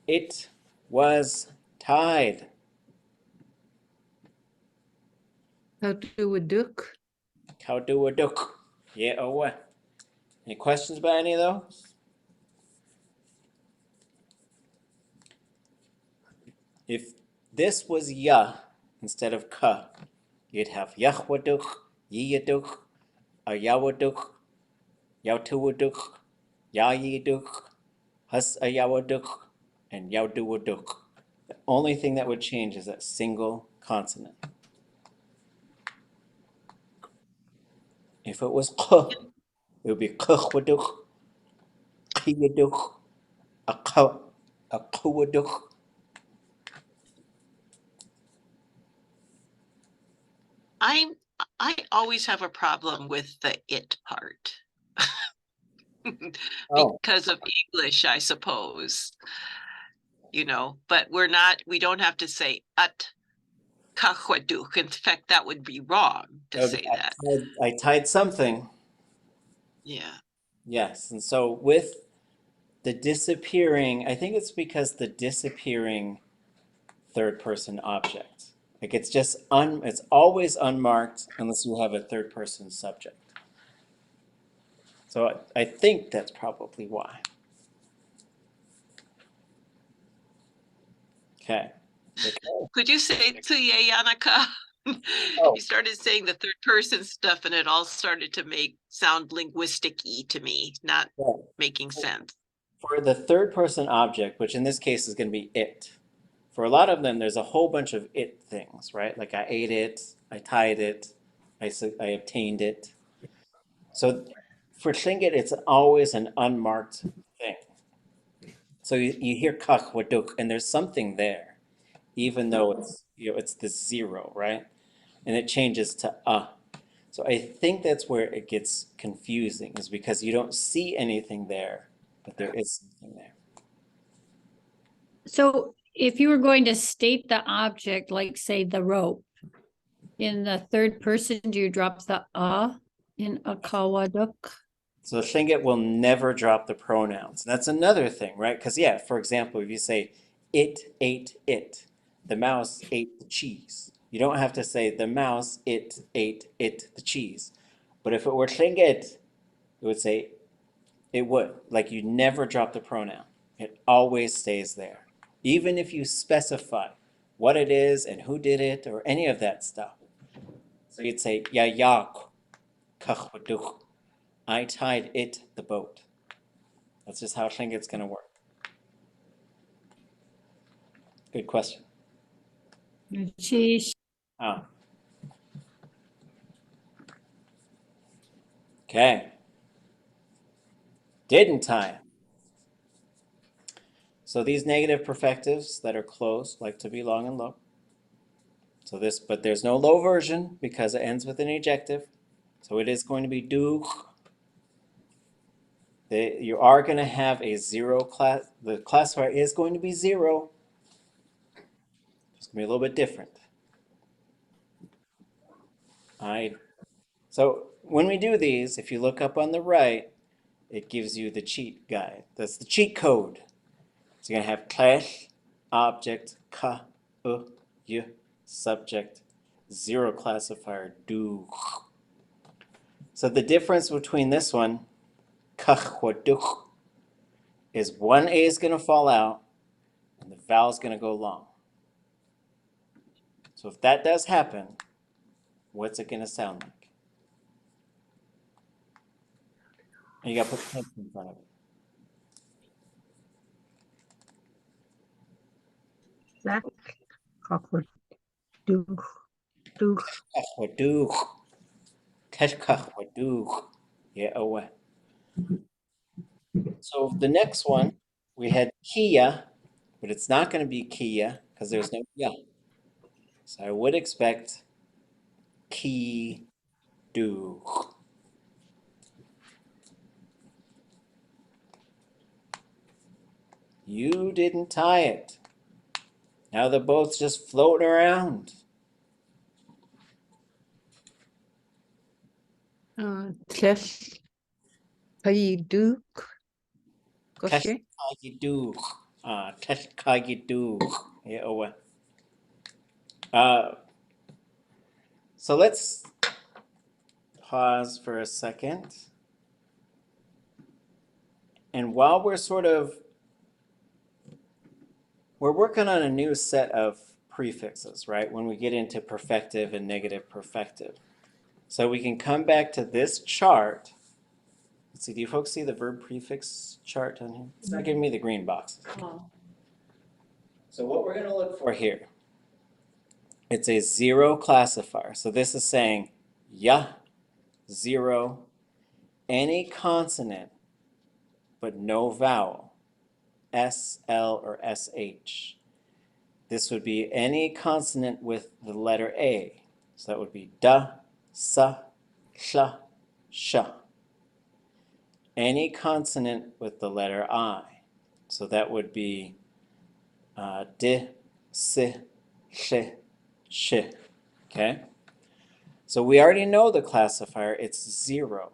It was tied. Katuaduk. Kauduaduk. Yeah, what? Any questions about any of those? If this was ya instead of ka, you'd have yahwaduk, yiyaduk, ayawaduk, yautuwaduk, yayiduk, hus ayawaduk, and yauduwaduk. The only thing that would change is that single consonant. If it was k, it would be khwaduk, qiyaduk, akawaduk. I always have a problem with the it part. Oh. Because of English, I suppose. But we don't have to say ʻatángi. In fact, that would be wrong to say that. I tied something. Yeah. Yes, and so with the disappearing, I think it's because the disappearing third person object. Like it's just it's always unmarked unless you have a third person subject. So I think that's probably why. Okay. Could you say ʻtūyeyanaka? Oh. You started saying the third person stuff and it all started to sound linguistic-y to me, not making sense. For the third person object, which in this case is going to be it, for a lot of them, there's a whole bunch of it things, right? Like I ate it, I tied it, I obtained it. So for tlingit, it's always an unmarked thing. So you hear ʻkaawatán, and there's something there, even though it's the zero, right? And it changes to So I think that's where it gets confusing, is because you don't see anything there, but there is something there. So if you were going to state the object, like say the rope, in the third person, do you drop the in akaawatán? So tlingit will never drop the pronouns. That's another thing, right? Because yeah, for example, if you say it ate it, the mouse ate the cheese. You don't have to say the mouse ate it the cheese. But if it were tlingit, it would say it would. Like you never drop the pronoun. It always stays there. Even if you specify what it is and who did it or any of that stuff. So you'd say yayak ḳaawatán. I tied it the boat. That's just how tlingit's going to work. Good question. Sheesh. Oh. Okay. Didn't tie it. So these negative perfectives that are closed like to be long and low. So this, but there's no low version because it ends with an ejective. So it is going to be do. You are going to have a zero class. The classifier is going to be zero. It's going to be a little bit different. So when we do these, if you look up on the right, it gives you the cheat guide. That's the cheat code. So you're going to have class, object, ka, y, subject, zero classifier, do. So the difference between this one, kach, is one A is going to fall out and the vowel is going to go long. So if that does happen, what's it going to sound like? And you got to put tense in front of it. Zach, awkward. Do. Yeah, away. So the next one, we had kia, but it's not going to be kia because there's no ya. So I would expect ki, do. You didn't tie it. Now they're both just floating around. Tles. Kayiduk. Goshe. Ḳaankageetxʼ. Yeah, away. So let's pause for a second. And while we're working on a new set of prefixes, right? When we get into perfective and negative perfective. So we can come back to this chart. Let's see, do you folks see the verb prefix chart on here? It's not giving me the green box. Oh. So what we're going to look for here, it's a zero classifier. So this is saying ya, zero, any consonant, but no vowel, S, L, or SH. This would be any consonant with the letter A. So that would be da, sa, sha, sha. Any consonant with the letter I. So that would be di, si, shi, shi. Okay? So we already know the classifier, it's zero.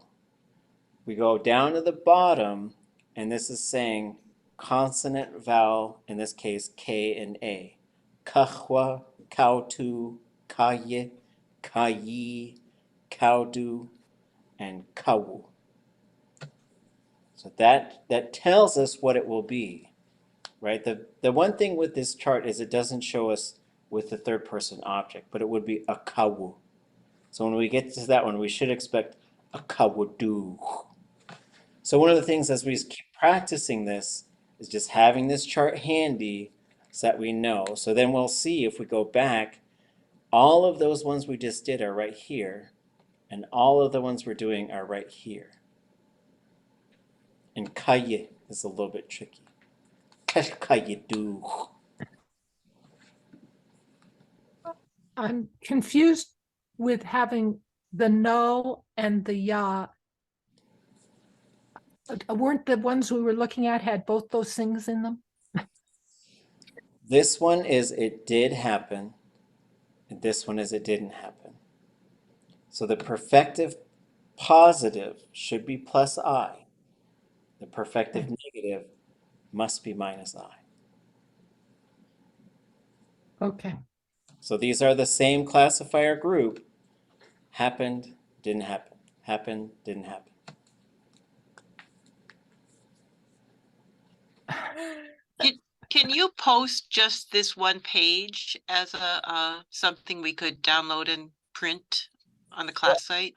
We go down to the bottom, and this is saying consonant, vowel, in this case, K and A. Kahwa, kautu, kaye, kayi, kaudu, and kawu. So that tells us what it will be, right? The one thing with this chart is it doesn't show us with the third person object, but it would be a kawu. So when we get to that one, we should expect a kawudu. So one of the things as we keep practicing this is just having this chart handy so that we know. So then we'll see if we go back, all of those ones we just did are right here, and all of the ones we're doing are right here. And kaye is a little bit tricky. Kayedu. I'm confused with having the no and the ya. Weren't the ones we were looking at had both those things in them? This one is it did happen, and this one is it didn't happen. So the perfective positive should be plus I. The perfective negative must be minus I. Okay. So these are the same classifier group. Happened, didn't happen. Happened, didn't happen. Can you post just this one page as a something we could download and print on the class site?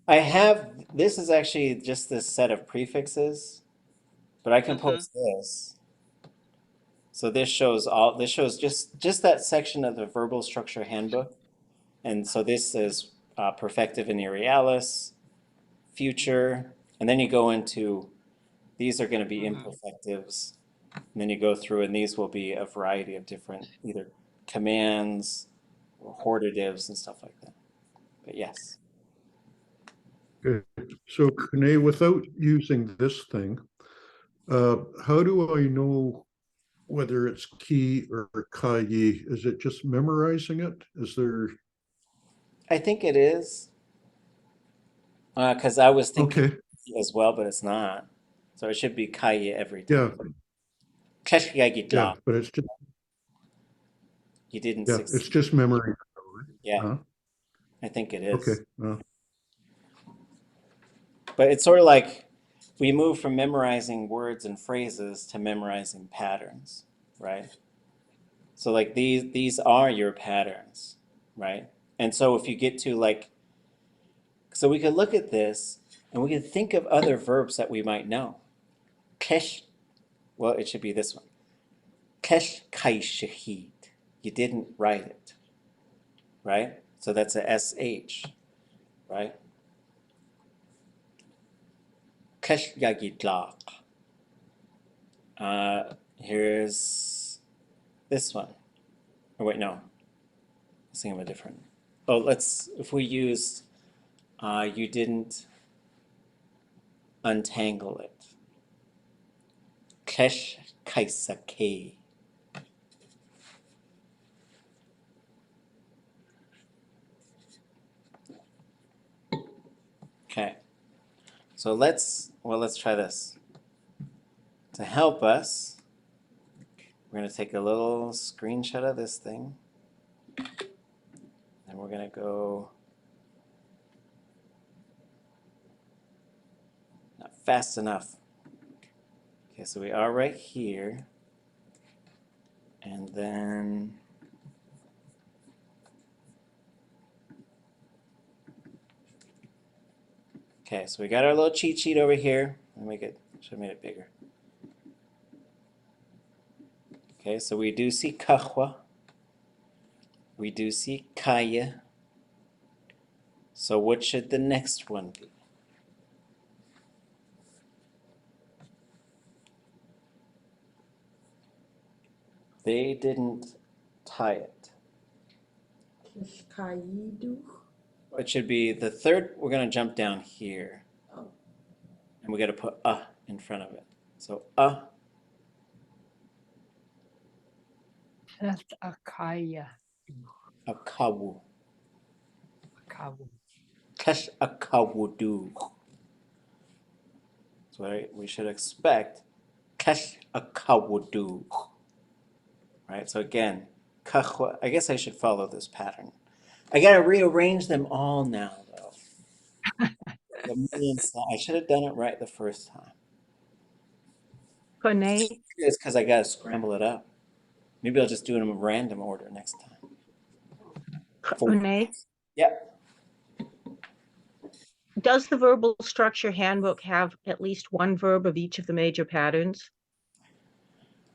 I have, this is actually just this set of prefixes, but I can post this. So this shows just that section of the verbal structure handbook. And so this is perfective and arealis, future, and then you go into, these are going to be imperfectives. And then you go through, and these will be a variety of different either commands or hortatives and stuff like that. But yes. Okay. So Kune, without using this thing, how do I know whether it's ki or kayi? Is it just memorizing it? Is there? I think it is. Because I was thinking Okay. as well, but it's not. So it should be kayi every Yeah. time. Yeah, but it's just You didn't it's succeed. just memory. Yeah, Uh-huh. I think it Okay. is. But it's sort of like we move from memorizing words and phrases to memorizing patterns, right? So like these are your patterns, right? And so if you get to like, so we could look at this and we could think of other verbs that we might know. Kesh, well, it should be this one. Kesh kai shahid. You didn't write it, right? So that's a SH, right? Kesh yagidlaq. Here's this one. Oh wait, no. Let's think of a different. Oh, if we use, you didn't untangle it. Kesh kaisake. Okay. So let's try this. To help us, we're going to take a little screenshot of this thing. And we're going to go, not fast enough. Okay, so we are right here. And then, okay, so we got our little cheat sheet over here. Let me should have made it bigger. Okay, so we do see kahwa. We do see kaya. So what should the next one be? They didn't tie it. It should be the third. We're going to jump down here. Oh. And we got to put in front of it. So Just akaya. akawu. Akawu. Kesh akawudu. So we should expect kesh akawudu. Right? So again, kahwa. I guess I should follow this pattern. I got to rearrange them all now, though. I should have done it right the first time. Kone, It's because I got to scramble it up. Maybe I'll just do them in random order next time. Kone, Yeah. Does the verbal structure handbook have at least one verb of each of the major patterns?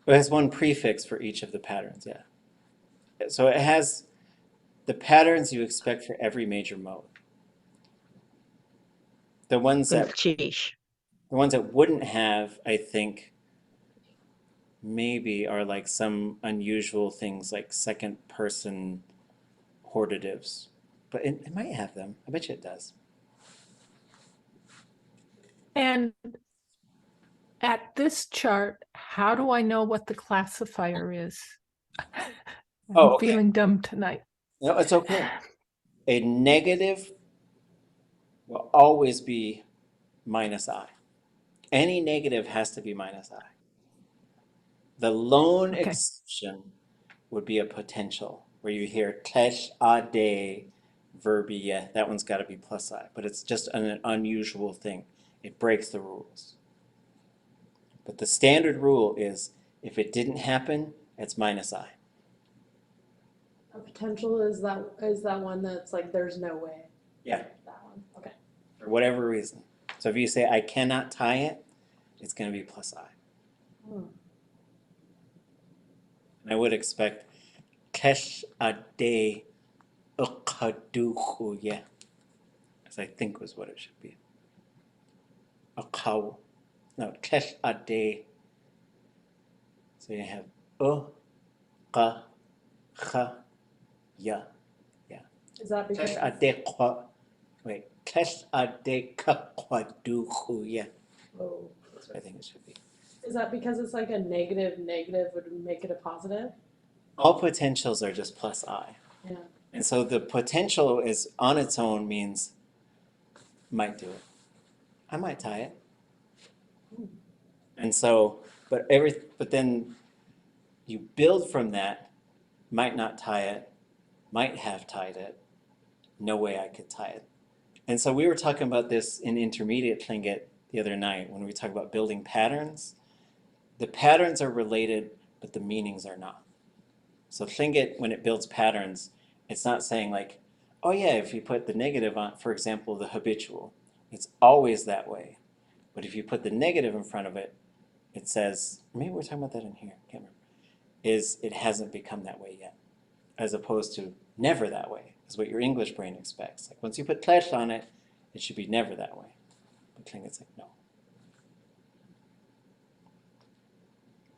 It has one prefix for each of the patterns, yeah. So it has the patterns you expect for every major mode. The ones that wouldn't have, I think, maybe are like some unusual things like second person hortatives. But it might have them. I bet you it does. And at this chart, how do I know what the classifier is? I'm feeling dumb tonight. No, it's okay. A negative will always be minus I. Any negative has to be minus I. The lone exception would be a potential, where you hear tesh ade verbia. That one's got to be plus I, but it's just an unusual thing. It breaks the rules. But the standard rule is if it didn't happen, it's minus I. A potential is that one that's like there's no way. Yeah. That one. Okay. For whatever reason. So if you say I cannot tie it, it's going to be plus I. Hmm. And I would expect kesh ade ukaduhuye, as I think was what it should be. Akaw. No, kesh ade. So you have ka, kha, ya. Is that because Kesh ade kwa. Wait, kesh ade kakwaduhuye. oh, That's what I think it should be. is that because it's like a negative would make it a positive? All potentials are just plus I. Yeah. And so the potential is on its own means might do it. I might tie it. And so, but then you build from that, might not tie it, might have tied it, no way I could tie it. And so we were talking about this in intermediate Tlingit the other night when we talk about building patterns. The patterns are related, but the meanings are not. So Tlingit, when it builds patterns, it's not saying like, oh yeah, if you put the negative on, for example, the habitual, it's always that way. But if you put the negative in front of it, it says, maybe we're talking about that in here, can't remember, is it hasn't become that way yet, as opposed to never that way, is what your English brain expects. Like once you put clash on it, it should be never that way. But Tlingit's like, no.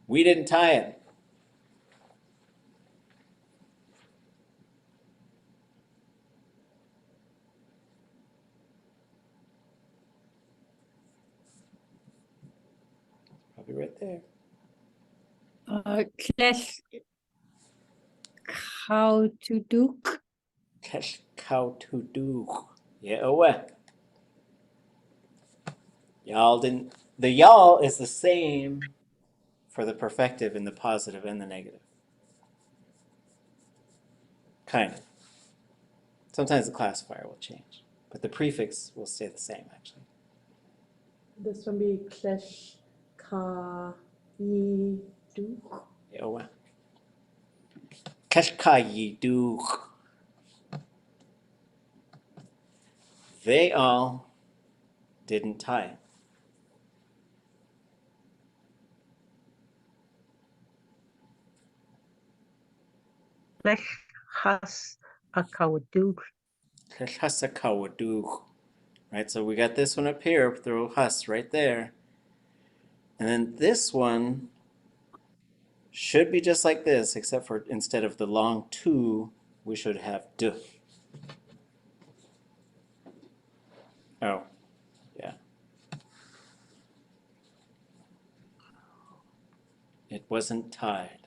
We didn't tie it. Probably right there. Clash how to do. Clash cow to do. Yeah, away. Y'all didn't. The y'all is the same for the perfective in the positive and the negative. Kind of. Sometimes the classifier will change, but the prefix will stay the same actually. This one be klesh ka yi du. Yeah, away. Clash ka yi do. They all didn't tie it. Lesh has akaawatán. Clash hasakawa do. Right, so we got this one up here, throw hus right there. And then this one should be just like this, except for instead of the long two, we should have d. Oh, yeah. It wasn't tied.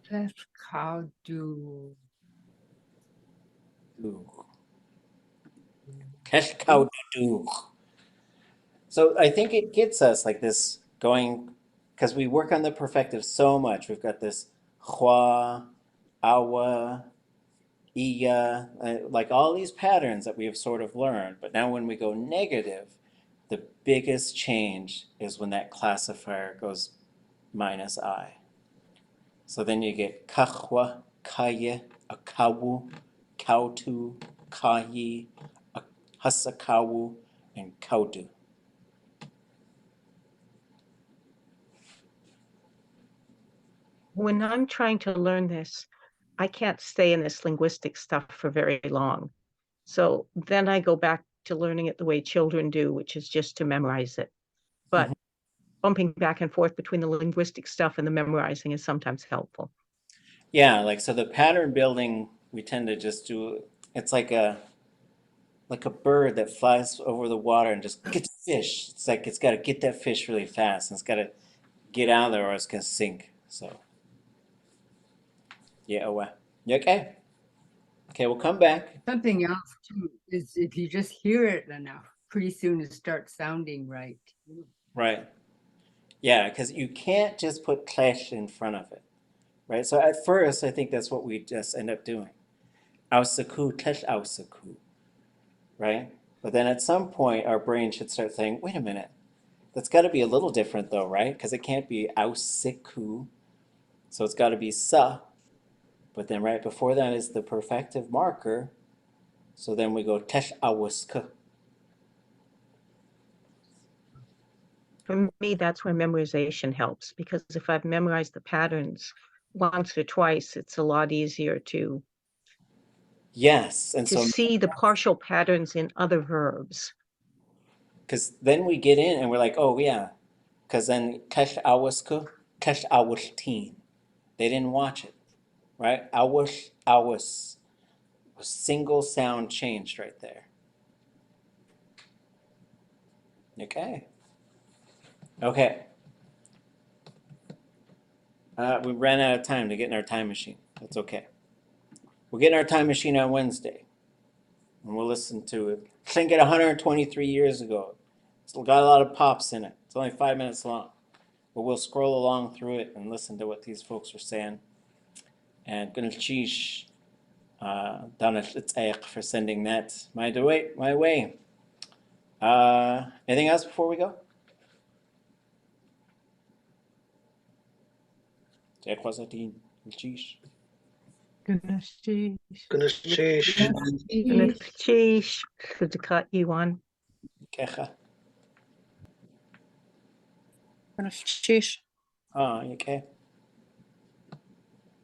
Let's cow do. Kesh cow do. So I think it gets us like this going, because we work on the perfective so much. We've got this hua, awa, iya, like all these patterns that we have sort of learned. But now when we go negative, the biggest change is when that classifier goes minus I. So then you get kahwa, kaya, akawu, kautu, kayi, hasakawu, and kaudu. When I'm trying to learn this, I can't stay in this linguistic stuff for very long. So then I go back to learning it the way children do, which is just to memorize it. But bumping back and forth between the linguistic stuff and the memorizing is sometimes helpful. Yeah, like so the pattern building, we tend to just do, it's like a bird that flies over the water and just gets fish. It's like it's got to get that fish really fast, and it's got to get out of there or it's gonna sink. So yeah, well, you okay? Okay, we'll come back. Something else too is if you just hear it enough, pretty soon it starts sounding right. Right. Yeah, because you can't just put clash in front of it, right? So at first, I think that's what we just end up doing. Ausaku, clash ausaku, right? But then at some point, our brain should start saying, wait a minute, that's got to be a little different though, right? Because it can't be ausiku, so it's got to be sa But then right before that is the perfective marker. So then we go tesh awaska. For me, that's where memorization helps, because if I've memorized the patterns once or twice, it's a lot easier to Yes, and so see the partial patterns in other verbs. because then we get in and we're like, oh yeah, because then tesh awaska, tesh awashteen. They didn't watch it, right? Awash, awas, single sound changed right there. Okay. Okay. We ran out of time to get in our time machine. That's okay. We'll get in our time machine on Wednesday. And we'll listen to it. Think it 123 years ago. It's got a lot of pops in it. It's only 5 minutes long. But we'll scroll along through it and listen to what these folks are saying. And Gunalchish, ʼatángi for sending that my way. Anything else before we go? Gonalchish. Sheesh, to cut you on. Kecha. Sheesh. Okay.